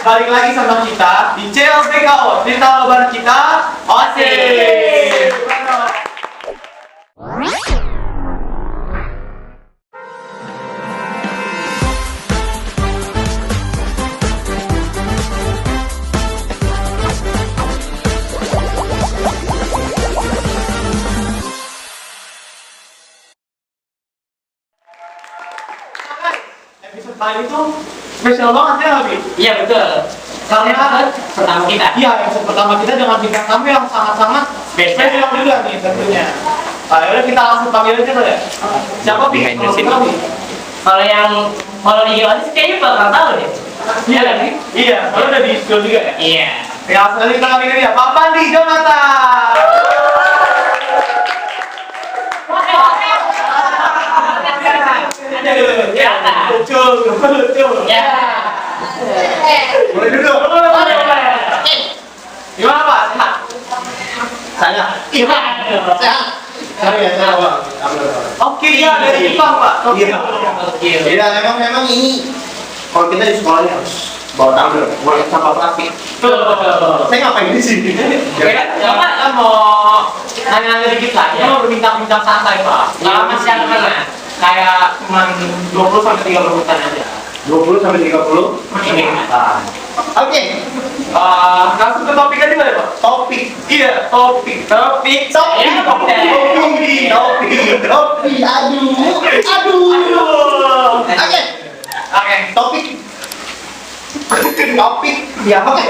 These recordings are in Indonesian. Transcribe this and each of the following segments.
balik lagi sama kita di CLBKO, cerita lebaran kita OSIS. Episode kali itu spesial banget ya, Abi? Iya betul. Karena Pertama kita. iya, episode pertama kita dengan bintang tamu yang sangat-sangat spesial juga nih tentunya. Ayo kita langsung panggil aja ya. Siapa Behind the Kalau scene. Abi? Kalau di Oasis kayaknya bakal tahu deh. Iya kan? Iya, kalau udah di studio juga ya. Iya. Ya, sekali kita kali ini ya, Pak Pandi Jonathan. Lucu. Ya. Boleh duduk. Gimana Pak? Sehat? Saya Sehat. saya Pak. Oke, iya dari Jepang Pak. Iya. Oke. Iya, memang ini kalau kita di sekolah ini harus bawa tumbler, bawa sampah plastik. Saya ngapain di sini? Kita mau nanya-nanya dikit lah. Kita mau berbincang-bincang santai Pak. Kalau masih ada mana? Kayak cuma 20 sampai 30 menit aja. 20 sampai 30 Menit. Oke, Langsung ke topik aja ya Pak. topik. Iya, topik. Topik. Aduh. Oke, Oke. topik. Ya, oke.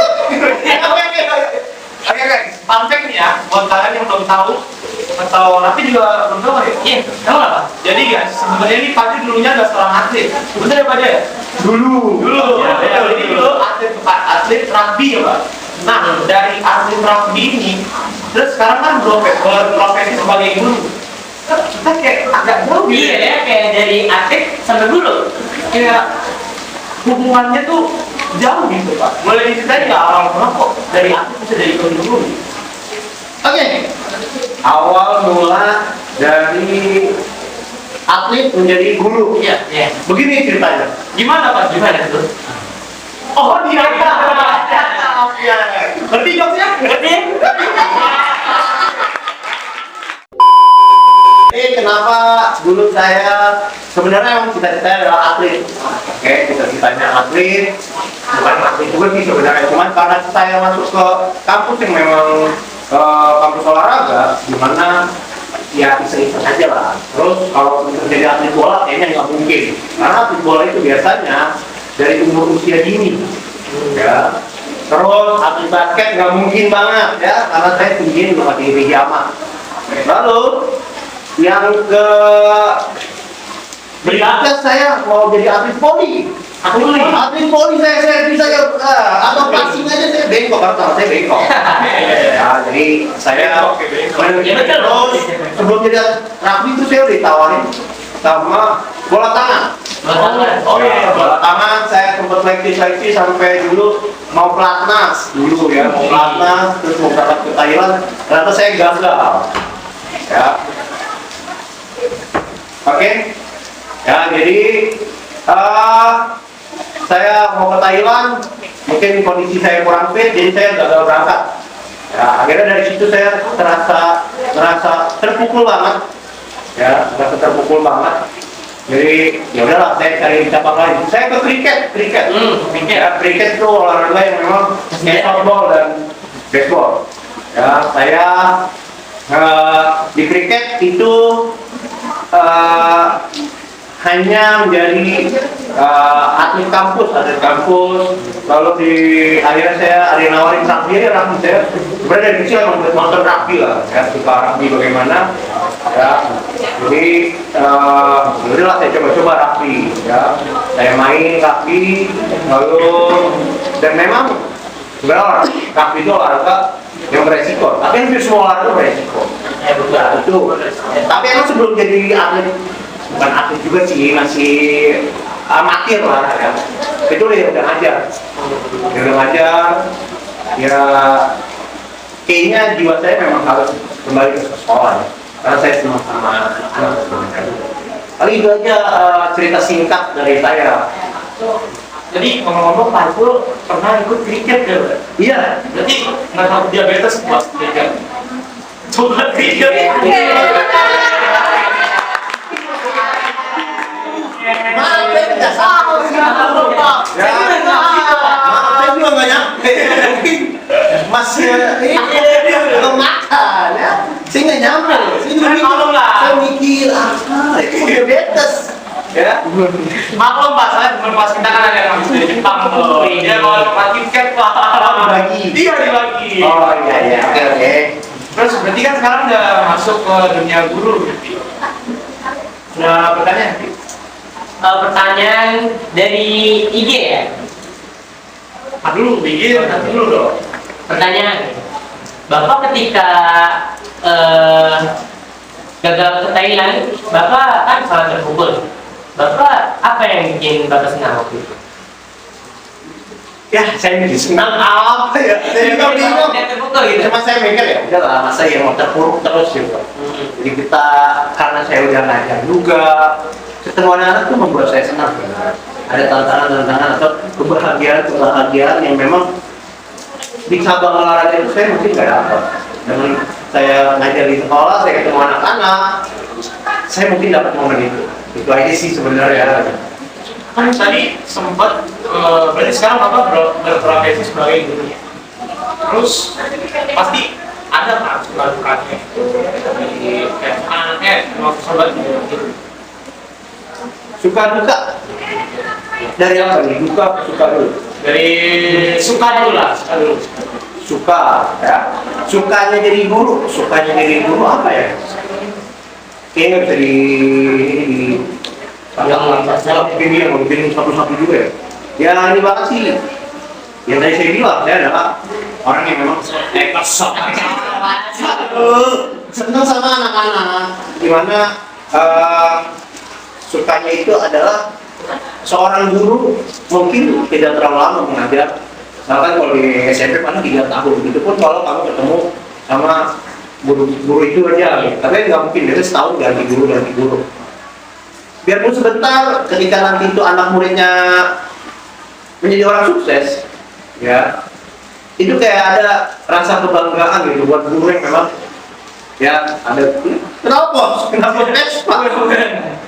Oke guys, fun fact nih ya, buat kalian yang belum tahu atau nanti juga belum tahu ya. Iya. Tahu nggak Pak? Jadi guys, sebenarnya ini Padi dulunya adalah seorang atlet. Betul ya Pak ya? Dulu. Ya, betul. Ini dulu atlet rugby ya Pak. Nah, dari atlet rugby ini, terus sekarang kan berprofesi sebagai guru. Kita kayak agak jauh gitu Iya ya, kayak dari atlet sampai dulu. Kayak hubungannya tuh jauh gitu Pak. Mulai diceritain nggak awal kenapa kok dari atlet bisa jadi guru? Oke. Awal mula dari atlet menjadi guru. Iya. Iya. Begini ceritanya. Gimana Pak? Gimana tuh? Oh, dia ya. Ngerti jokesnya? Ngerti? Kenapa dulu saya sebenarnya yang cita-citanya adalah atlet. Oke, cita-citanya atlet. Bukan atlet juga sih sebenarnya, cuman karena saya masuk ke kampus yang memang kampus olahraga, di mana ya iseng-iseng aja lah. Terus kalau untuk jadi atlet bola kayaknya nggak mungkin, karena atlet bola itu biasanya dari umur usia dini. Ya. Terus atlet basket nggak mungkin banget ya, karena saya tinggi cuma tinggi amat. Lalu yang ke berikutnya saya mau jadi atlet voli. Atlet voli saya bisa ya, atau passing aja saya bengkok, karena saya bengkok. Ya, jadi saya terus sebelum jadi rugby itu saya udah ditawarin sama bola tangan. Oh iya. Bola tangan saya sempat seleksi sampai dulu mau pelatnas dulu ya, mau pelatnas terus mau berangkat ke Thailand, ternyata saya gagal. Ya. Oke. Ya, jadi saya mau ke Thailand, mungkin kondisi saya kurang fit, jadi saya gagal berangkat. Ya, akhirnya dari situ saya terasa terpukul banget. Ya, terasa terpukul banget. Jadi ya udahlah, saya cari cabang lain. Saya ke kriket. Ya, kriket itu olahraga yang memang kayak softball dan baseball. Ya, saya di kriket itu hanya menjadi atlet kampus. Lalu di akhirnya saya ada yang nawarin rugby saya sebenarnya dari kecil emang nonton rugby lah ya, suka rugby bagaimana ya. Jadi udahlah saya coba rugby ya, saya main rugby lalu, dan memang sebenarnya rugby itu olahraga yang beresiko, tapi hampir semua olahraga beresiko. Betul. Tapi emang sebelum jadi atlet, bukan atlet juga sih, masih amatir lah ya. Itu udah ngajar. Ya kayaknya jiwa saya memang harus kembali ke sekolah ya. Karena saya senang sama anak-anak sebenarnya. Kali itu aja cerita singkat dari saya. Jadi ngomong-ngomong Pak itu pernah ikut kriket ya, Pak? Iya. Berarti nggak tahu diabetes buat kriket. Coba kriket. Maaf, saya tidak tahu sih. Maaf, saya juga nggak nyampe. Masih belum makan ya. Saya nggak nyampe. Saya mikir apa? Itu diabetes. Ya. Maklum Pak, saya teman kelas kita kan ada yang habis dari Jepang tuh. Dia mau tempat tiket Pak. Dibagi. Iya dibagi. Oh iya. Oke. Terus berarti kan sekarang udah masuk ke dunia guru. Nah pertanyaan. Pertanyaan dari IG ya. Dulu bikin, nanti dulu dong. Pertanyaan, Bapak ketika gagal ke Thailand, Bapak kan sangat terpukul. Bapak apa yang bikin Bapak senang waktu itu? Ya, saya mikir senang apa ya? Saya juga bingung. Saya terpukul gitu. Cuma saya mikir ya, udahlah masa yang mau terpuruk terus gitu. Jadi kita karena saya udah ngajar juga, ketemu anak-anak tuh membuat saya senang. Ada tantangan-tantangan atau kebahagiaan yang memang di cabang olahraga itu saya mungkin nggak dapat. Dengan saya ngajar di sekolah, saya ketemu anak-anak, saya mungkin dapat momen itu. Itu aja sih sebenarnya. Kan tadi sempat berarti sekarang Bapak berprofesi sebagai guru. Terus pasti ada kan suka-dukanya dari anaknya mau sobat gitu. Suka duka dari apa nih? Duka suka dulu. Dari suka dulu lah, suka dulu. Suka ya. Sukanya jadi guru apa ya? Kayaknya bisa di yang bikin satu-satu juga ya. Ya ini banget sih. Yang tadi saya bilang, saya adalah orang yang memang senang sama anak-anak. Dimana sukanya itu adalah seorang guru mungkin tidak terlalu lama mengajar. Misalkan kalau di SMP paling 3 tahun, begitu pun kalau kamu ketemu sama guru itu aja, tapi nggak mungkin dia setahun ganti guru. Biarpun sebentar, ketika nanti itu anak muridnya menjadi orang sukses, ya itu kayak ada rasa kebanggaan gitu buat guru yang memang ya ada kenapa tes pak?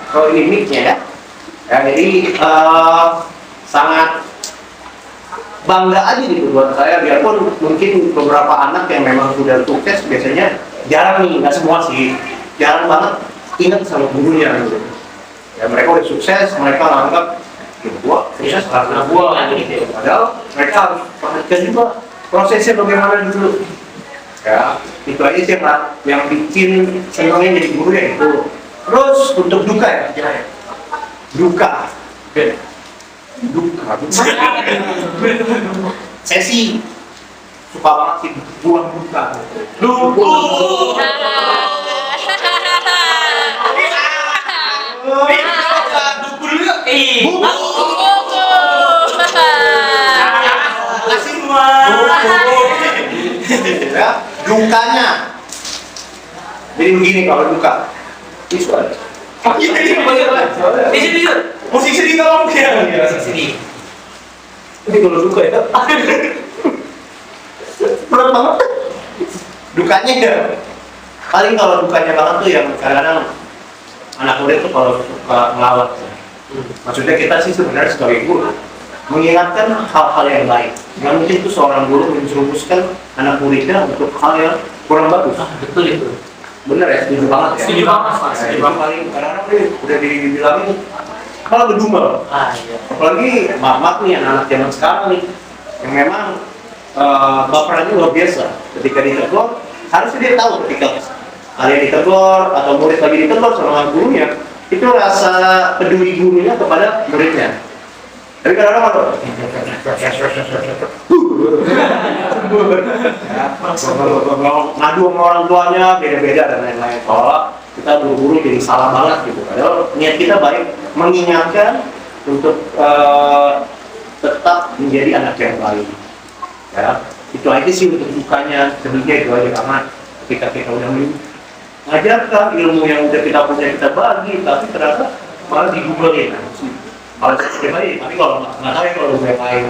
Kalau ini mic-nya ya, jadi sangat bangga aja gitu buat saya, biarpun mungkin beberapa anak yang memang sudah sukses biasanya jarang nih, nggak semua sih, jarang banget ingat sama gurunya gitu. Ya mereka udah sukses, mereka anggap gua sukses karena gua gitu. Padahal mereka harus perhatikan juga prosesnya bagaimana dulu. Ya itu aja sih yang bikin senangnya jadi guru ya itu. Terus untuk duka ya, duka. Saya sih suka banget sih buang duka. Ya, dukanya. Jadi begini kalau duka. Isu ada. Musik sedih tolong dia. Sedih. Ini kalau duka ya. Berat banget. Dukanya ya. Paling kalau dukanya banget tuh yang kadang-kadang anak muda itu kalau suka ngelawat. Maksudnya kita sih sebenarnya sebagai guru mengingatkan hal-hal yang baik. Nggak mungkin itu seorang guru menjerumuskan anak muridnya untuk hal yang kurang bagus. Betul itu. Bener ya, setuju banget ya. Setuju banget, Pak. Setuju banget. Paling kadang-kadang udah dibilangin malah berdumel. Iya. Apalagi maaf nih anak-anak zaman sekarang nih yang memang baperannya luar biasa. Ketika ditegur, harusnya dia tahu ketika ada yang ditegur atau murid lagi ditegur sama gurunya, itu rasa peduli gurunya kepada muridnya. Tapi kadang-kadang apa? Ngadu sama orang tuanya beda-beda dan lain-lain. Kalau kita buru-buru jadi salah banget gitu. Padahal niat kita baik, mengingatkan untuk tetap menjadi anak yang baik. Ya, itu aja sih untuk dukanya, sedihnya itu aja, karena ketika kita udah mengajarkan ilmu yang udah kita punya kita bagi, tapi ternyata malah digubelin. Kalau saya pribadi, tapi kalau nggak tahu ya kalau yang lain.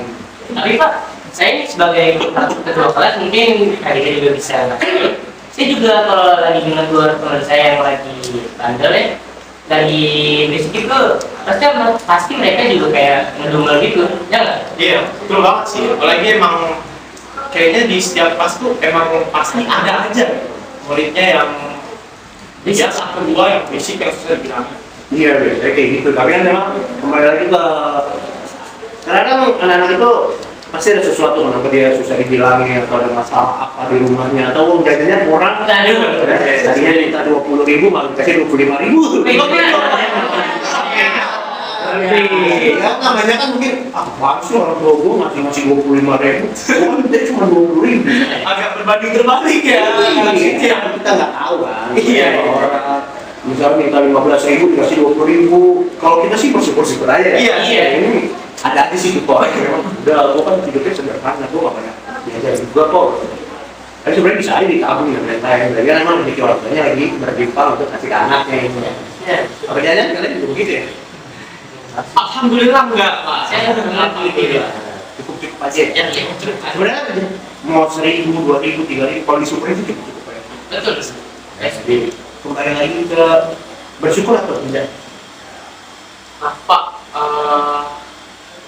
Tapi Pak, saya ini sebagai ketua kelas mungkin adik juga bisa ngasih. Saya juga kalau lagi menegur teman saya yang lagi bandel ya, lagi berisik itu, pasti mereka juga kayak ngedumel gitu, ya nggak? Iya, betul banget sih. Apalagi emang kayaknya di setiap kelas tuh emang pasti ada aja muridnya yang dia satu dua yang basic yang susah dibilangin. Iya, biasanya kayak gitu. Tapi kan memang kembali lagi ke kadang anak-anak itu pasti ada sesuatu kenapa dia susah dibilangin atau ada masalah apa di rumahnya atau jajannya kurang. Aduh. Tadinya minta 20.000 malah dikasih 25.000. Ya namanya kan mungkin bagus orang tua gue ngasih 25.000, dia cuma 20.000. Agak berbanding-terbalik ya. Iya, kita nggak tahu kan. Iya. Orang misalnya minta 15.000 dikasih 20.000. Kalau kita sih bersyukur aja ya. Iya. Ini ada aja sih tuh kok. Memang udah gue kan hidupnya sederhana, gue nggak banyak diajarin juga kok. Tapi sebenarnya bisa aja ditabung ya lain-lain. Jadi kan emang rezeki orang tuanya lagi berlimpah untuk kasih ke anaknya. Ya. Apa jajan kalian juga begitu ya? Alhamdulillah enggak, Pak. Saya mengaku gitu. Cukup aja. Ya, cukup. Sebenarnya mau 1.000, 2.000, 3.000 kalau disupport itu cukup ya. Betul. Jadi kembali lagi ke bersyukur atau tidak? Nah, Pak,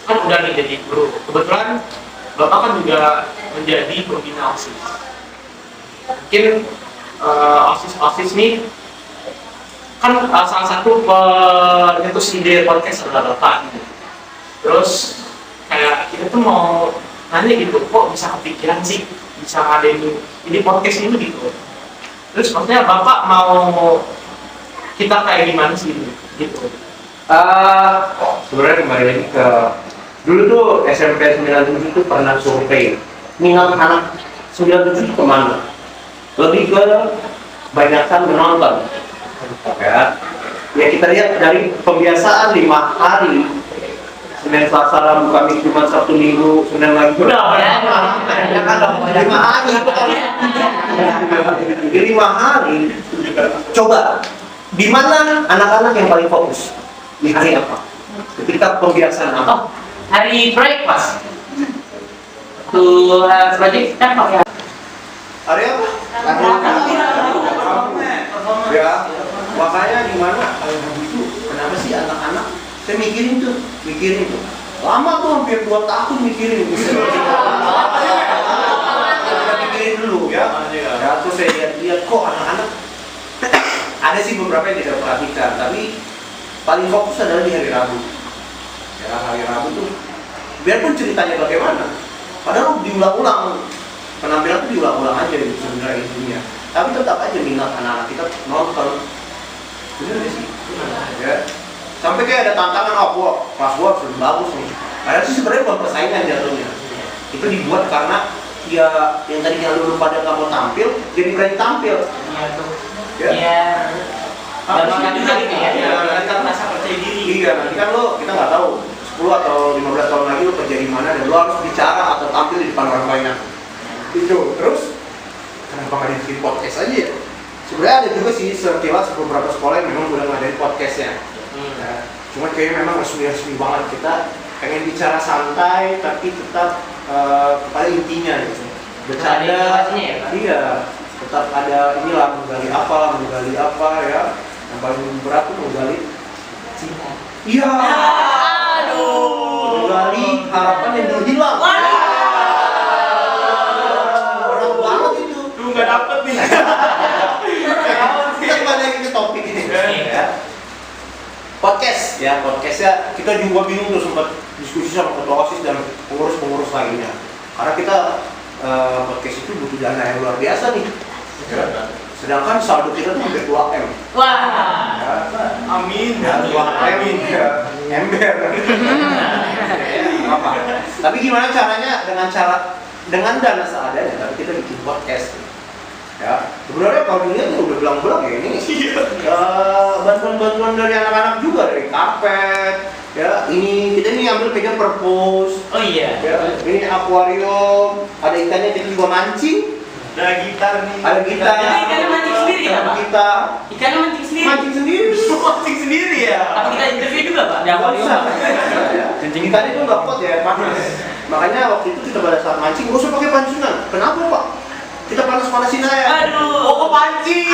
kan udah nih jadi guru. Kebetulan Bapak kan juga menjadi pembina OSIS. Mungkin OSIS nih kan salah satu penyetus ide podcast adalah Bapak. Terus kayak kita tuh mau nanya gitu, kok bisa kepikiran sih bisa ngadain ini podcast ini gitu. Terus maksudnya Bapak mau kita kayak gimana sih gitu? Sebenarnya kembali lagi ke dulu tuh SMP 97 tuh pernah survei minat anak 97 itu kemana? Lebih ke banyakkan menonton ya kita lihat dari pembiasaan 5 hari Senin, Selasa, Rabu, Kamis, Jumat, Sabtu, Minggu, Senin lagi Udah, ya. 5 hari di 5 hari coba di mana anak-anak yang paling fokus di hari apa? Ketika pembiasaan apa? Oh, hari proyek Mas. Tuh proyek kan pakai Hari apa? Ya, makanya gimana kalau begitu? Kenapa sih anak-anak? Saya mikirin tuh. Lama tuh hampir 2 tahun mikirin. Mikirin dulu ya. Ya terus saya lihat kok anak-anak ada sih beberapa yang tidak perhatikan, tapi paling fokus adalah di hari Rabu. Ya hari Rabu tuh, biarpun ceritanya bagaimana, padahal diulang-ulang. Penampilan itu diulang-ulang aja gitu sebenarnya intinya. Tapi tetap aja minat anak-anak kita nonton. Bener gak sih? Ya. Sampai kayak ada tantangan, kelas gua sudah bagus nih. Padahal sih sebenarnya bukan persaingan jatuhnya. Itu dibuat karena ya yang tadinya lu pada nggak mau tampil, jadi berani tampil. Iya tuh. Ya. Iya. Dan Apa juga gitu ya. nanti kan rasa percaya diri. Iya, nanti kan lo kita nggak tahu 10 atau 15 tahun lagi lo kerja di mana dan lo harus bicara atau tampil di depan orang banyak. Itu terus kenapa nggak bikin podcast aja ya? Sebenarnya ada juga sih sekilas beberapa sekolah yang memang udah ngadain podcastnya. Ya, cuma kayaknya memang resmi banget, kita pengen bicara santai tapi tetap pada intinya gitu. Bercanda, ya, Pak? iya, tetap ada inilah menggali apa ya. Yang paling berat tuh menggali Cinta. iya. Aduh. Menggali harapan yang dulu hilang. Berat banget itu. Lu nggak dapet nih. Kita kembali lagi ke topik ini. Ya. Podcastnya kita juga bingung tuh sempat diskusi sama ketua OSIS dan pengurus-pengurus lainnya. Karena kita podcast itu butuh dana yang luar biasa nih. Sedangkan saldo kita tuh hampir 2M. Wah. Ya. Amin. Ya, 2M ya. Ember. Apa? Tapi gimana caranya dengan dana seadanya, tapi kita bikin podcast. Ya, sebenarnya kalau dilihat ya udah belang-belang ya ini. Bantuan-bantuan dari anak-anak juga, dari karpet. Ya, kita ambil meja perpus. Oh iya. Ya, ini akuarium, ada ikannya kita juga mancing. Ada gitar nih. Ada gitar. Jadi kan mancing sendiri ya, Pak? kita Ikannya mancing sendiri. mancing sendiri. Mancing sendiri ya. Apa kita interview juga, Pak? Di Nggak akuarium, usah. Pak? Kencing ikan itu nggak kuat ya, panas. Makanya waktu itu kita pada saat mancing, nggak usah pakai pancunan. Kenapa, Pak? Kita panas-panasin aja. Aduh. Oh, pancing.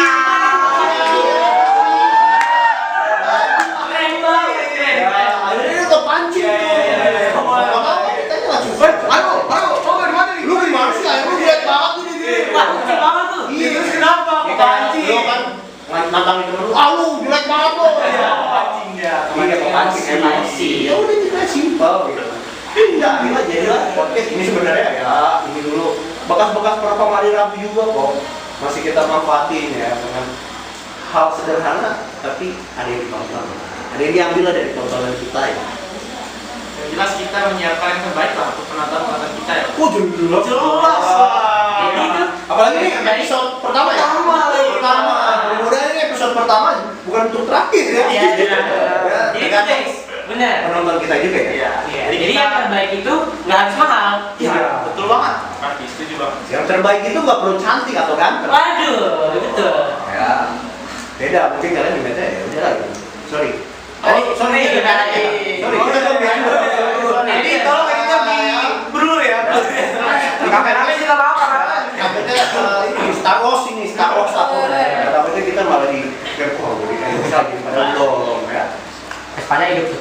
Keren banget, keren. Ya, akhirnya kita pancing. Iya, iya, iya. Nggak apa-apa, kita aja langsung. Ayo, di mana nih? Lu gimana sih? Ayo, lu lihat banget tuh di sini. Wah, kecil banget tuh. Iya, Terus kenapa? Ya, Pancing. lu kan nantangin temen lu, ah lu jelek banget lo. Iya, pancing ya. Iya, pancing Emosi. Ya udah kita simpel gitu. Iya, gila jadilah podcast ini sebenarnya ya ini dulu bekas-bekas berapa kali rabu juga kok masih kita manfaatin ya dengan hal sederhana tapi ada yang ditonton, ada yang diambil lah dari tontonan kita ya. Yang jelas kita menyiapkan yang terbaik lah untuk penonton-penonton kita ya. Oh jelas Jelas lah. Jadi itu apalagi ini episode pertama ya. Pertama. Mudah-mudahan ini episode pertama bukan untuk terakhir ya. Iya, benar. Ya, Jadi itu, tergantung guys, benar. penonton kita juga ya. Iya. Iya. Jadi yang terbaik itu nggak harus mahal. Iya. Betul banget. Pasti setuju banget. Yang terbaik itu nggak perlu cantik atau ganteng. Waduh, betul. Ya, beda. Mungkin kalian ngeliatnya ya udah lah. Gitu. Sorry. Sorry, kita kan behind. Jadi tolong kita di blur ya. Kameranya kita mau kamera. Kameranya ini Star Wars aku. Tapi kita malah di Kepo, di bisa di pada belum ya. Espanya hidup tuh.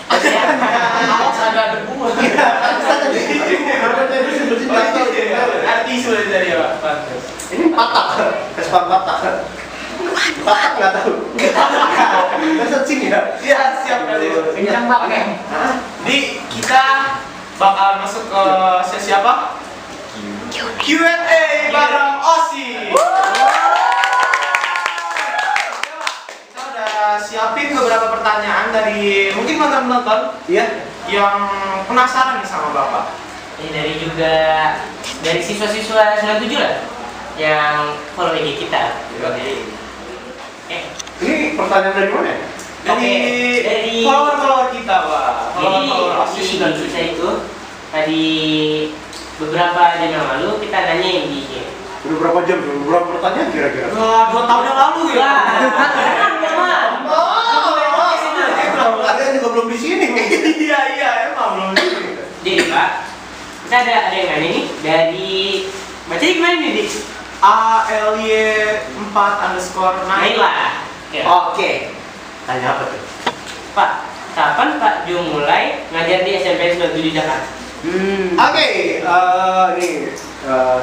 Awas ada debu. Artis sudah dari ya, Pak. Ini patah, Vespa patah. Patah nggak tahu. Kesencing ya. Iya, siap kali. Kencang banget. Oke. Jadi kita bakal masuk ke sesi apa? Q&A bareng Osi. Kita udah siapin beberapa pertanyaan dari mungkin penonton Iya. yang penasaran nih sama Bapak. Ini dari siswa-siswa 97 lah yang follow IG kita. Oke. Ini pertanyaan dari mana? Dari follower kita, Pak. Jadi Follower Osi di sudah kita itu tadi beberapa jam yang lalu kita nanya di IG. Udah berapa jam? Berapa pertanyaan kira-kira? 2 tahun yang lalu ya. Wah, tenang teman. Kalian juga belum di sini. Iya, emang belum. Jadi Pak, kita ada yang nanya nih dari bacanya gimana nih, Dik? ALY4_9. Naila. Oke. Oke. Tanya apa tuh? Pak, kapan Pak Jung mulai ngajar di SMP 97 Jakarta? Oke, ini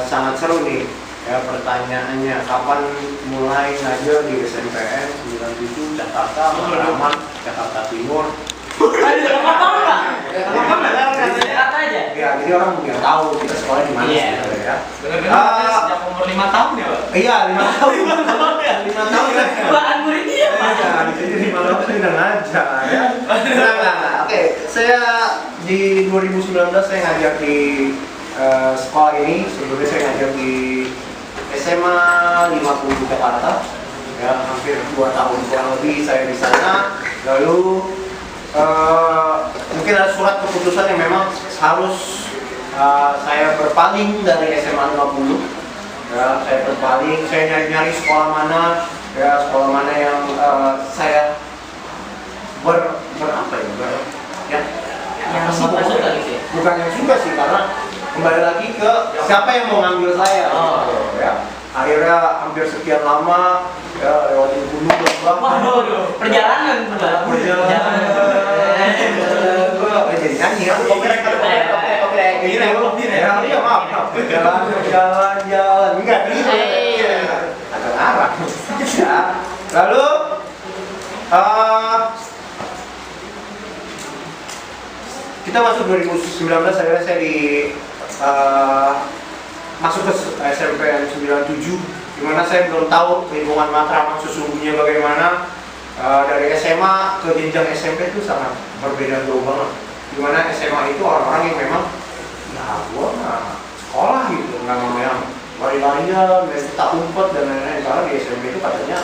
sangat seru nih. Ya pertanyaannya, kapan mulai ngajar di SMPN 97 Jakarta, Matraman, Jakarta Timur? Aduh, lama banget Pak. Lama banget. Jakarta aja. Ya, jadi orang nggak tahu kita sekolah di mana Iya. sebenarnya ya. Dengar-dengar sejak umur 5 tahun ya, Pak? Iya, 5 tahun. 5 tahun ya. Bahan muridnya ya Pak. Iya, di sini 5 tahun udah ngajar ya. Nah, oke. Saya di 2019 saya ngajar di sekolah ini. Sebelumnya saya ngajar di SMA 50 Jakarta. Ya, hampir 2 tahun kurang lebih saya di sana. Lalu mungkin ada surat keputusan yang memang harus saya berpaling dari SMA 50. Ya, saya berpaling, saya nyari-nyari sekolah mana, ya sekolah mana yang saya berapa ya, Yang apa sih, Bapak suka gitu ya? bukan yang suka sih, karena kembali lagi ke siapa yang mau ngambil saya. Oh. Gitu, ya. Akhirnya hampir sekian lama ya lewatin gunung lembah. Waduh, perjalanan tuh Pak. Gue jadi nyanyi ya. Iya maaf. Jalan. Enggak gitu. Ada arah. Ya. Lalu kita masuk 2019 akhirnya saya di masuk ke SMP 97, dimana saya belum tahu lingkungan Matraman sesungguhnya bagaimana. Dari SMA ke jenjang SMP itu sangat berbeda jauh banget. Dimana SMA itu orang-orang yang memang ya gua nggak sekolah gitu, nggak mau yang lari-larian, main petak umpet dan lain-lain. Karena di SMP itu katanya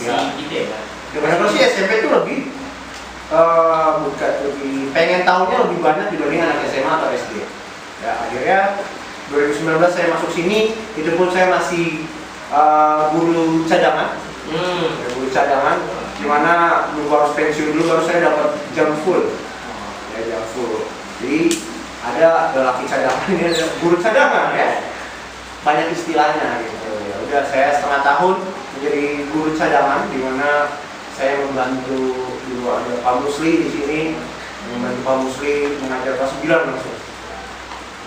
ya Gitu ya Pak. sebenarnya sih SMP itu lebih bukan lebih pengen tahunya lebih banyak dibanding anak SMA atau SD. Ya akhirnya 2019 saya masuk sini, itu pun saya masih guru cadangan. Guru cadangan, dimana nunggu harus pensiun dulu baru saya dapat jam full. Ya, jam full. Jadi ada lelaki cadangan, ini ada guru cadangan ya. Banyak istilahnya gitu. Ya udah, saya setengah tahun menjadi guru cadangan, dimana saya membantu dulu ada Pak Musli di sini, membantu Pak Musli mengajar kelas 9 langsung.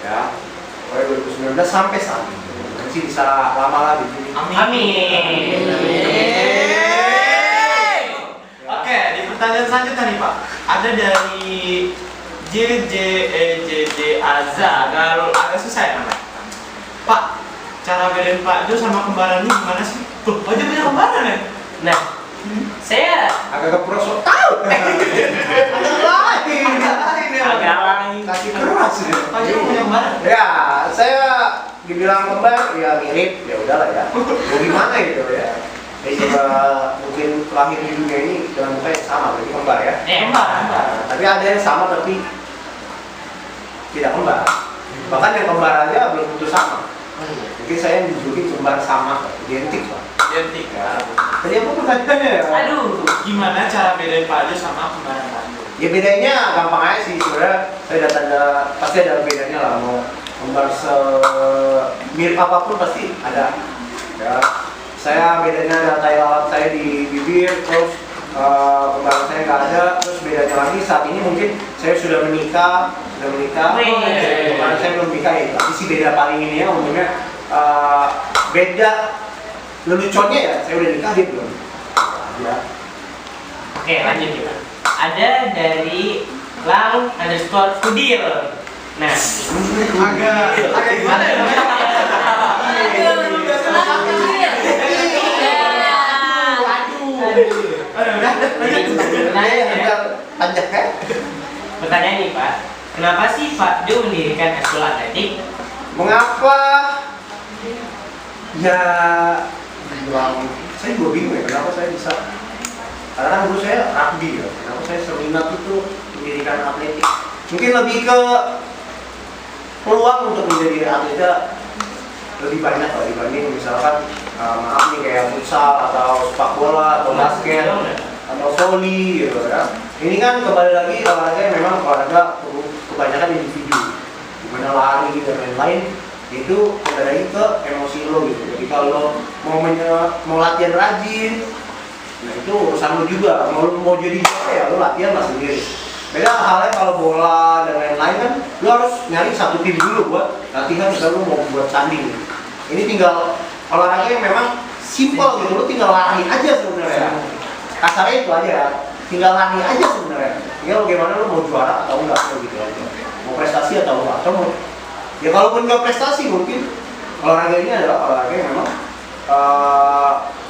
Ya, mulai 2019 sampai saat ini. Nanti bisa lama lah di sini. Amin. Oke, di pertanyaan selanjutnya nih Pak, ada dari JJAZA, agak susah ya namanya. Pak, cara bedain Pak Jo sama kembarannya gimana sih? Tuh, Pak Jo punya kembaran ya? Nah, saya Agak keprosok tahu. agak lain. Kasih keras ya. Pak Jo punya kembaran? Ya, saya dibilang kembar ya mirip, ya udahlah ya. Mau gimana gitu ya. Jadi coba mungkin lahir di dunia ini dengan muka yang sama, berarti kembar ya. Kembar. Tapi ada yang sama tapi tidak kembar. Bahkan yang kembar aja belum tentu sama. Mungkin saya menjuluki kembar sama, identik Pak. Identik ya. Tadi apa pertanyaannya ya? Aduh. Gimana cara bedain Pak Jo sama kembaran Pak Jo? Ya bedanya gampang aja sih sebenarnya. Saya ada tanda, pasti ada bedanya lah. Mau kembar mirip apapun pasti ada. Ya, saya bedanya ada tai lalat saya di bibir, terus kembaran saya nggak ada. Terus bedanya lagi saat ini mungkin saya sudah menikah. Kemarin saya belum nikah ya. Tapi sih beda paling ini ya umumnya beda leluconnya ya. Saya udah nikah dia belum. Ya. Oke, lanjut kita. Ada dari Lang_Fudil. Nah, agak gimana ya namanya? Panjang kan? pertanyaan nih Pak, kenapa sih Pak Jo mendirikan eskul atletik? Mengapa? Ya, bilang saya juga bingung ya kenapa saya bisa. Karena kan dulu saya rugby ya. Kenapa saya seminat itu mendirikan atletik? Mungkin lebih ke peluang untuk menjadi atletnya lebih banyak lah dibanding misalkan maaf nih kayak futsal atau sepak bola atau basket atau volley gitu ya. Ini kan kembali lagi olahraga yang memang olahraga kebanyakan individu, dimana lari dan lain-lain itu kembali lagi ke emosi lo gitu. Jadi kalau mau latihan rajin, nah itu urusan lo juga. Mau jadi apa ya lo latihan lah sendiri. Beda halnya kalau bola dan lain-lain kan lo harus nyari satu tim dulu buat latihan kalau lo mau buat tanding. Ini tinggal olahraga yang memang simpel gitu, lo tinggal lari aja sebenarnya. Kasarnya itu aja, tinggal lari aja sebenarnya. Tinggal bagaimana lo mau juara atau enggak gitu aja. Mau prestasi atau enggak, atau mau ya kalaupun nggak prestasi mungkin olahraga ini adalah olahraga yang memang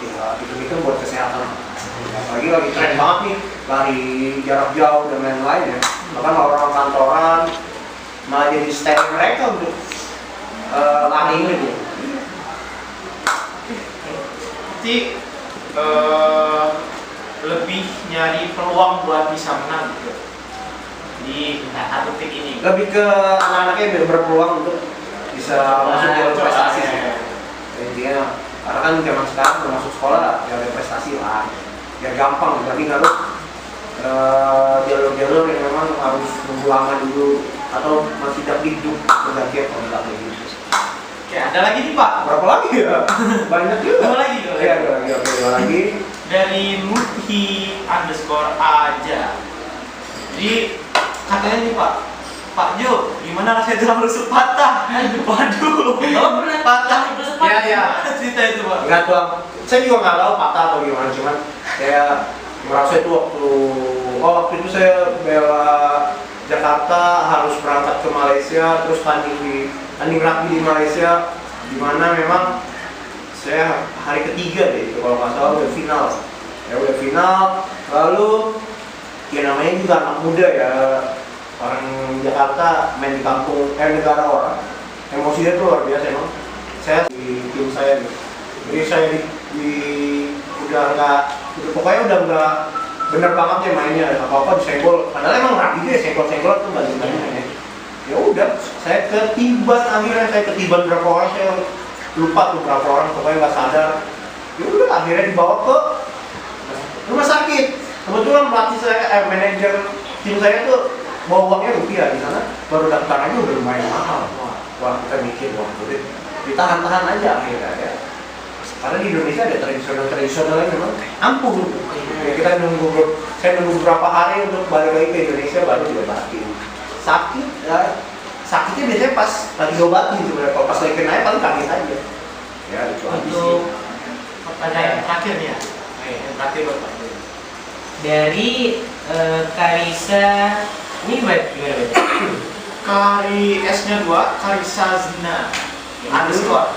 ya itu buat kesehatan. Apalagi lagi tren banget nih lari jarak jauh dan lain-lain ya. Bahkan orang kantoran malah jadi style mereka untuk lari ini tuh. Berarti lebih nyari peluang buat bisa menang gitu di atletik ini. Lebih ke anak-anaknya biar berpeluang untuk bisa masuk jalur prestasi. Intinya karena kan zaman sekarang udah masuk sekolah jalur prestasi lah. Biar gampang, berarti harus jalur-jalur yang memang harus nunggu lama dulu atau masih hidup berganti atau enggak gitu. Oke, ada lagi nih Pak. Berapa lagi ya? Banyak juga. Dua lagi. Iya, dua lagi. Dari Muthi_aja. Jadi katanya nih Pak Jo, gimana rasanya tulang rusuk patah? Waduh, pernah patah. rusuk Iya, patah? iya. Gimana cerita itu Pak? Enggak tuh, saya juga nggak tahu patah atau gimana, cuman saya merasa itu waktu itu saya bela Jakarta harus berangkat ke Malaysia, terus tanding rugby di Malaysia, di mana memang saya hari ketiga deh itu kalau nggak salah udah final. Ya udah final, lalu ya namanya juga anak muda ya, orang Jakarta main di kampung negara orang, emosinya tuh luar biasa emang. Saya di tim saya nih, jadi saya pokoknya udah nggak bener banget ya mainnya, apa disenggol, padahal emang rapi deh senggol tuh nggak ya. Ya udah, saya ketiban akhirnya, saya ketiban berapa orang, saya lupa tuh berapa orang pokoknya nggak sadar. Ya udah akhirnya dibawa ke rumah sakit. Kebetulan pelatih saya, manajer tim saya tuh bawa uangnya rupiah di sana, baru daftar aja udah lumayan mahal. Wah kita mikir wah udah ditahan-tahan aja akhirnya ya. Karena di Indonesia ada tradisionalnya memang ampuh. Ya, kita saya nunggu beberapa hari untuk balik lagi ke Indonesia baru diobatin. Sakit ya, sakitnya biasanya pas lagi diobatin sebenarnya. Kalau pas lagi kena paling kaget aja. Ya itu aja sih. Untuk pertanyaan Terakhir nih ya. Yang terakhir Bapak. dari Karisa, ini gimana baca? Kari S-nya 2, Karisa Zina. Underscore.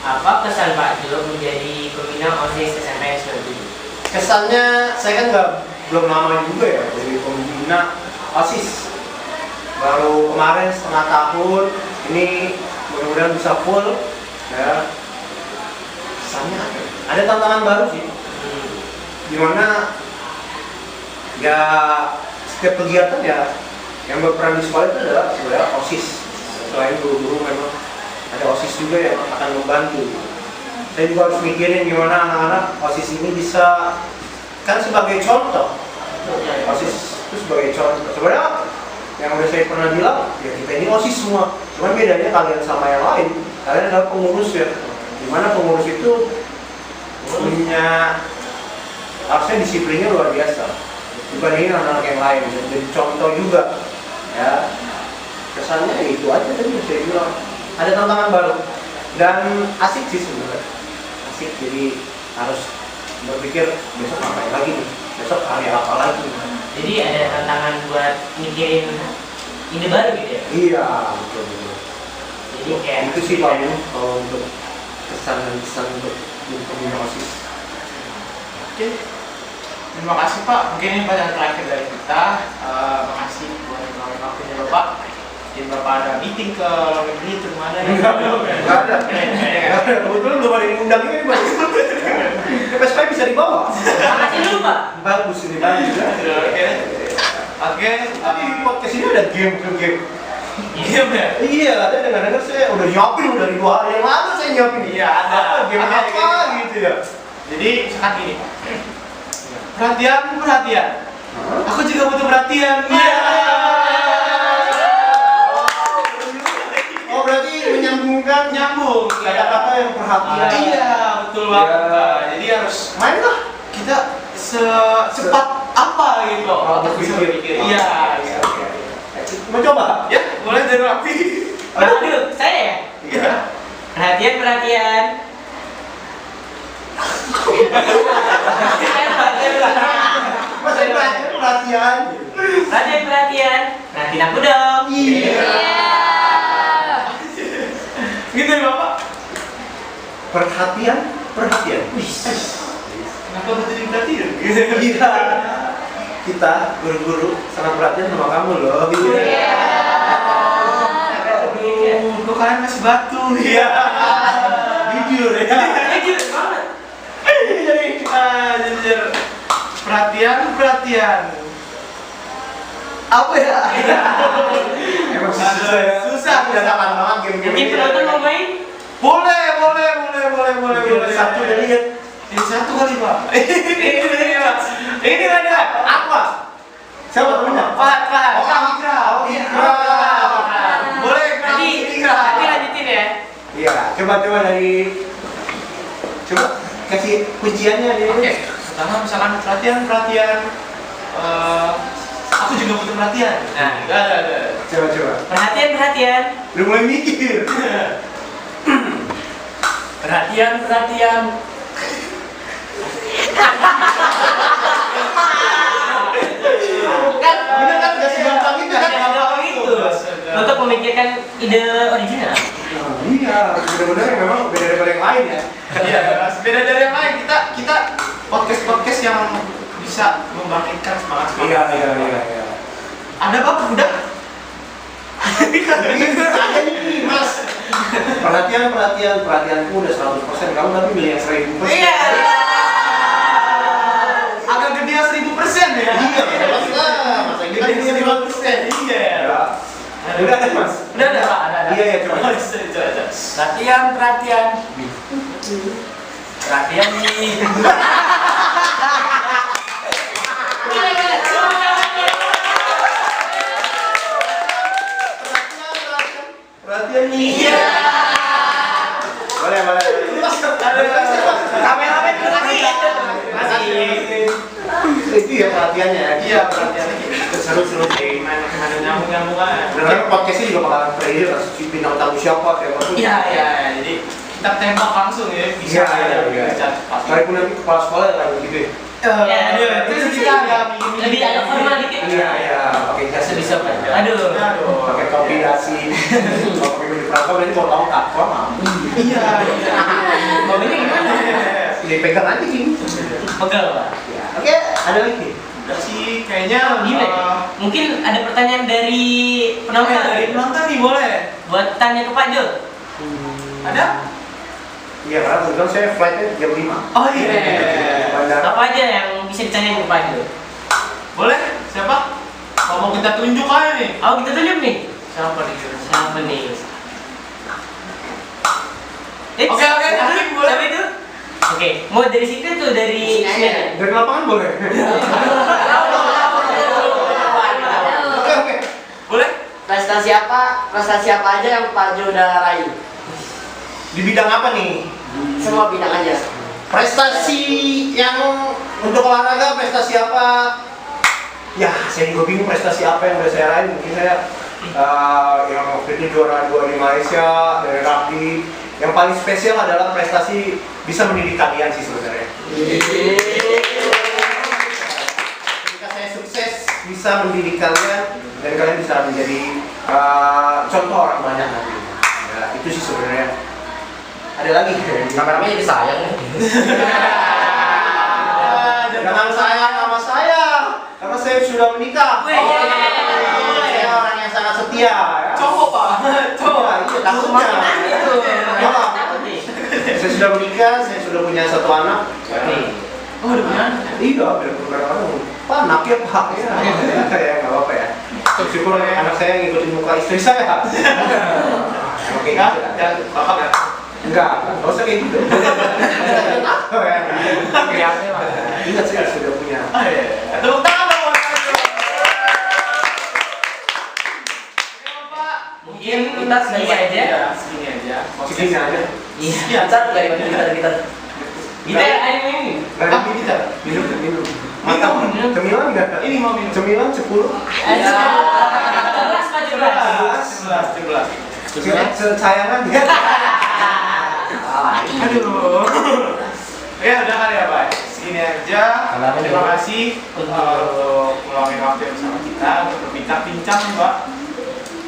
Apa kesan Pak Jo menjadi pembina OSIS SMP Surabaya? Kesannya saya kan belum lama juga ya jadi pembina OSIS. Baru kemarin setengah tahun, ini mudah-mudahan bisa full ya. Kesannya apa ya? Ada tantangan baru sih. Gimana ya setiap kegiatan ya yang berperan di sekolah itu adalah sebenarnya OSIS. Selain guru-guru memang ada OSIS juga yang akan membantu. Saya juga harus mikirin gimana anak-anak OSIS ini bisa kan sebagai contoh. OSIS itu sebagai contoh. Sebenarnya yang udah saya pernah bilang ya kita ini OSIS semua. Cuman bedanya kalian sama yang lain. Kalian adalah pengurus ya. Dimana pengurus itu punya harusnya disiplinnya luar biasa. Dibandingin anak-anak yang lain. Jadi contoh juga. Ya kesannya ya itu aja tadi yang saya bilang. Ada tantangan baru dan asik sih sebenarnya. Asik jadi harus berpikir besok ngapain lagi nih, besok hari apa lagi. Jadi ada tantangan buat mikirin ide baru gitu ya? Iya betul. Jadi kayak Itu sih paling kalau untuk kesan dan kesan untuk pembina OSIS. Oke. Terima kasih Pak. Mungkin ini pertanyaan terakhir dari kita. Makasih buat waktunya Bapak. Jadi Bapak ada meeting ke luar negeri itu mana ya? Nggak ada. Kebetulan belum ada yang undang ini Pak. PSP bisa dibawa. makasih dulu Pak. Bagus ini bagus ya. Oke. Tapi podcast ini ada game. Iya benar. Iya, ada dengar saya udah nyiapin udah dari 2 hari yang lalu saya nyiapin. Iya ada. Game Ada apa gitu ya. Jadi sekarang gini. Perhatian. Aku juga butuh perhatian. Iya. Oh berarti menyambungkan Nyambung. kata-kata yang perhatian. Iya, betul banget. Iya. Pak. Jadi harus Main lah. kita secepat apa gitu. Untuk Bisa berpikir. berpikir. Iya. Mau coba? Ya, mulai dari Rafi. Waduh, saya ya? Iya. Perhatian. Mas saya perhatian. Perhatian. Perhatiin aku dong. Iya. Gitu ya Bapak. Perhatian. Kenapa aku jadi perhatian? Iya. Kita guru-guru sangat perhatian sama kamu loh. Iya. Aduh, kok kalian masih batu? Iya. Jujur ya. Jujur banget. Jadi perhatian. Apa ya? Emang susah ya. Susah. Udah tahan banget game-game Mungkin ini. penonton mau main? Boleh. Boleh. Satu dari lihat. Ini satu kali Pak. Ini ada Apa? Siapa temennya? Pak. Oh, Ikra. Boleh Nanti lanjutin ya. Iya, coba dari kasih kunciannya nih. Oke, pertama misalkan perhatian. Aku juga butuh perhatian. Nah. Ada. Coba. Perhatian. Udah mulai mikir. Perhatian. Kan, bener kan gak segampang itu kan? Gampang itu. Untuk memikirkan ide original. Iya, bener-bener memang beda daripada yang lain ya. Iya, beda dari yang lain. Kita podcast yang bisa membangkitkan semangat. Iya. Ada Bapak udah? Saya nih, Mas. Perhatianku udah 100%. Kamu tapi milih yang 1000%. Iya. Agak gedean 1000% ya. Iya, jelas lah. Masa Kita gede bisa 5%. Iya. Ya. Udah ada mas? Udah ada, Pak, ada. Iya ya coba. Perhatian, perhatian. Perhatian nih. Perhatian nih. Iya. Boleh boleh. Kameramen Masih. Itu ya perhatiannya. Iya, perhatiannya gitu. Seru-seru sih, main nyambung-nyambungan. Benar podcastnya juga bakalan crazy lah. Bintang tamu siapa kayak apa tuh? Iya, jadi kita tembak langsung ya, bisa bisa pas. Sekalipun nanti kepala sekolah ya kayak gitu ya. Itu kita agak Lebih agak formal dikit. Iya iya. Pakai jas Bisa, Pak. Aduh. pakai topi dasi. Kalau pakai baju perangkap nanti mau tahu tak sama. Iya. Mobilnya gimana? Dipegang aja gini. Pegal, Pak. Ya. Oke. Ada lagi. Udah sih, kayaknya Gila ya? Mungkin ada pertanyaan dari penonton. dari penonton nih boleh. Buat tanya ke Pak Jo. Ada? Iya karena kebetulan saya flightnya jam 5. Oh iya. Bandara. Apa aja yang bisa ditanyain ke Pak Jo? Boleh? Siapa? Kalau mau kita tunjuk aja nih. Oh, kita tunjuk nih. Siapa nih? Siapa nih? Oke, Hakim, boleh. Siapa itu? Oke, mau dari situ tuh dari sini aja. Dari lapangan boleh. Oke oke. Boleh? Prestasi apa aja yang Pak Jo udah raih? Di bidang apa nih? Semua bidang aja. Prestasi yang untuk olahraga, prestasi apa? Ya, saya juga bingung prestasi apa yang udah saya raih. Mungkin saya yang waktu itu juara 2 di Malaysia dari rugby. Yang paling spesial adalah prestasi bisa mendidik kalian sih sebenarnya. Ketika saya sukses bisa mendidik kalian dan kalian bisa menjadi contoh orang banyak nanti. Ya, itu sih sebenarnya. Ada lagi? Kameramennya jadi sayang nih. Jangan sayang sama saya, karena saya sudah menikah. Saya orang yang sangat setia. Ya. Cowok, Pak. Cowok. Iya, Takut takutnya. makin itu. Ya. Takut nih. Saya sudah menikah, saya sudah punya 1 anak. Oke. Oh, udah punya anak? Iya, udah punya orang. Pak, anak ya Pak. Ya, ya nggak apa-apa ya. Syukur anak saya ngikutin muka istri saya. Oke, Enggak? gitu. Jangan kakak ya. Enggak, nggak usah kayak gitu. Oh, ya. Ingat saya sudah punya. Oh iya. Tepuk tangan dong buat Pak Jo. Oke, Pak. Mungkin kita segini aja. Ya, segini aja. Segini aja. Iya. Ntar dari kita. Kita ayo ini. Nggak ada kita. Minum. Mantap. Minum. Cemilan nggak? Ini mau minum. Cemilan 10. Ayo. Jelas, Pak, jelas. 11. Sayangan ya. Aduh. Ya udah kali ya Pak. Segini aja. Terima kasih untuk meluangin waktu bersama kita untuk berbincang-bincang Pak.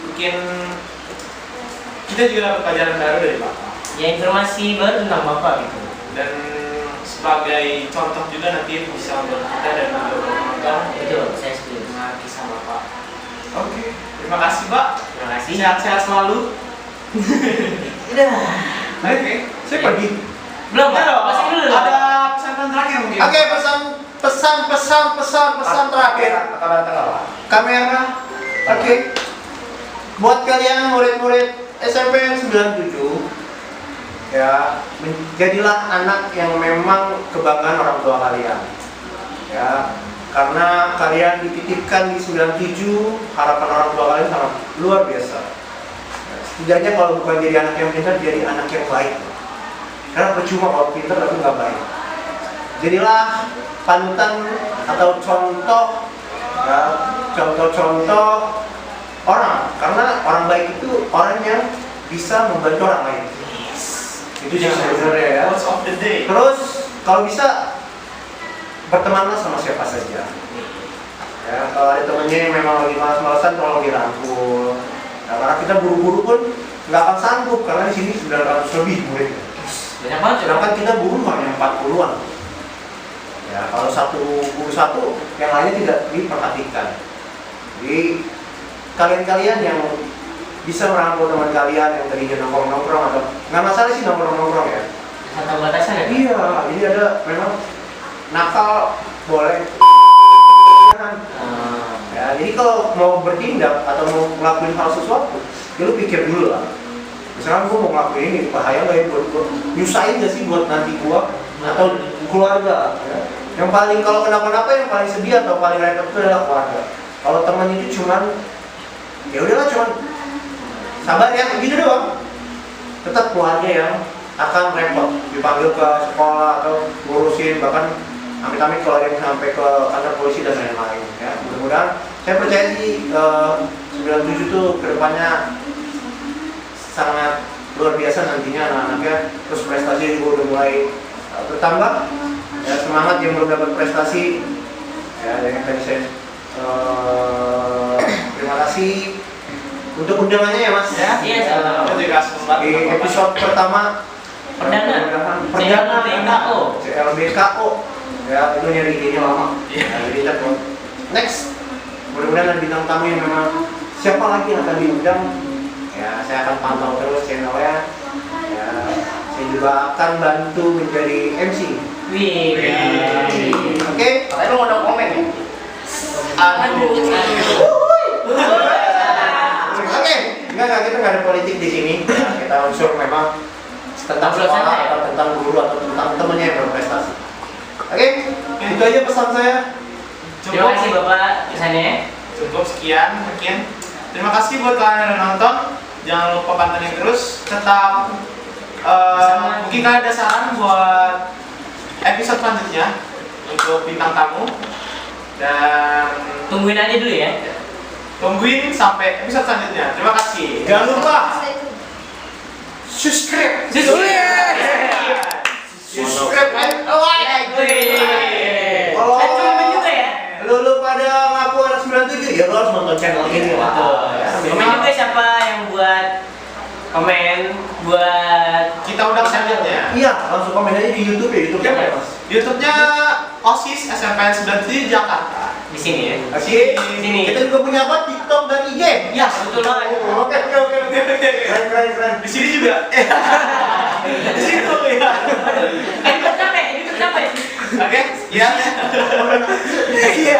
Mungkin kita juga dapat pelajaran baru dari Bapak. Ya, informasi baru tentang Bapak gitu. Dan sebagai contoh juga nanti bisa untuk kita dan juga penonton Betul, saya setuju. dengan kisah Bapak. Oke. Terima kasih Pak. Terima kasih. Sehat-sehat selalu. Udah. Oke, saya pergi. Belum, Pak. Ya dong. Masih dulu. Ada pesan terakhir mungkin. Oke, pesan terakhir. Kamera. Oke. Buat kalian murid-murid SMP yang 97, ya, jadilah anak yang memang kebanggaan orang tua kalian. Ya, karena kalian dititipkan di 97, harapan orang tua kalian sangat luar biasa. Ya, setidaknya kalau bukan jadi anak yang pintar, jadi anak yang baik. Karena percuma kalau pintar tapi nggak baik. Jadilah panutan atau contoh, ya, contoh-contoh orang. Karena orang baik itu orang yang bisa membantu orang lain. Itu sih sebenarnya ya. Words of the day. Terus kalau bisa bertemanlah sama siapa saja. Ya, kalau ada temennya yang memang lagi malas-malasan, tolong dirangkul. Nah, karena kita buru-buru pun nggak akan sanggup karena di sini 900 lebih murid. Banyak banget ya. Sedangkan kita guru hanya 40-an. Ya, kalau satu guru satu, yang lainnya tidak diperhatikan. Jadi kalian-kalian yang bisa merangkul teman kalian yang tadinya nongkrong-nongkrong atau nggak masalah sih nongkrong-nongkrong ya. Satu batasan ya. Iya, jadi ada memang nakal boleh. Ah. Ya, jadi kalau mau bertindak atau mau ngelakuin hal sesuatu, ya lu pikir dulu lah. Misalnya gue mau ngelakuin ini, bahaya nggak ya buat gue? Nyusahin nggak sih buat nanti gue atau keluarga? Ya. Yang paling kalau kenapa-napa yang paling sedih atau paling repot itu adalah keluarga. Kalau teman itu cuman, ya udahlah cuman sabar ya, begitu doang. Tetap keluarga yang akan repot, dipanggil ke sekolah atau ngurusin, bahkan amit-amit kalau ada yang sampai ke kantor polisi dan lain-lain ya. Mudah-mudahan saya percaya sih 97 tuh kedepannya sangat luar biasa nantinya anak-anaknya, terus prestasi juga udah mulai bertambah ya. Semangat yang belum dapat prestasi ya, yang tadi saya terima kasih untuk undangannya ya Mas ya. Iya, sama-sama. Di episode pertama Perdana BKO CLBKO ya, itu nyari idenya lama ya, jadi kita next mudah-mudahan ada bintang tamu yang memang siapa lagi yang akan diundang ya, saya akan pantau terus channelnya ya. Saya juga akan bantu menjadi MC. Wih. Oke, Kalian lu mau komen ya? Oke, enggak kita nggak ada politik di sini ya, kita unsur memang tentang sekolah atau tentang guru atau tentang temennya yang berprestasi. Oke, itu aja pesan saya. Terima kasih Bapak kesannya. Cukup sekian mungkin. Terima kasih buat kalian yang udah nonton. Jangan lupa pantengin terus. Tetap mungkin kalian ada saran buat episode selanjutnya untuk bintang tamu, dan Tungguin aja dulu ya. tungguin sampai episode selanjutnya. Terima kasih. Jangan lupa subscribe. Subscribe and like. Kalau Saya cuma juga ya. lu pada ngaku anak 97 ya lu harus nonton channel ini lah. Ya, Komen juga siapa yang buat komen buat Kita undang selanjutnya. iya, langsung komen aja di YouTube ya, YouTube ya Mas. YouTube-nya OSIS SMPN 97 Jakarta. di sini ya. Oke, Sini. kita juga punya apa? TikTok dan IG. Ya, betul banget. Oke. Keren. Di sini juga. Di situ ya. YouTube capek. Oke, ya. Iya.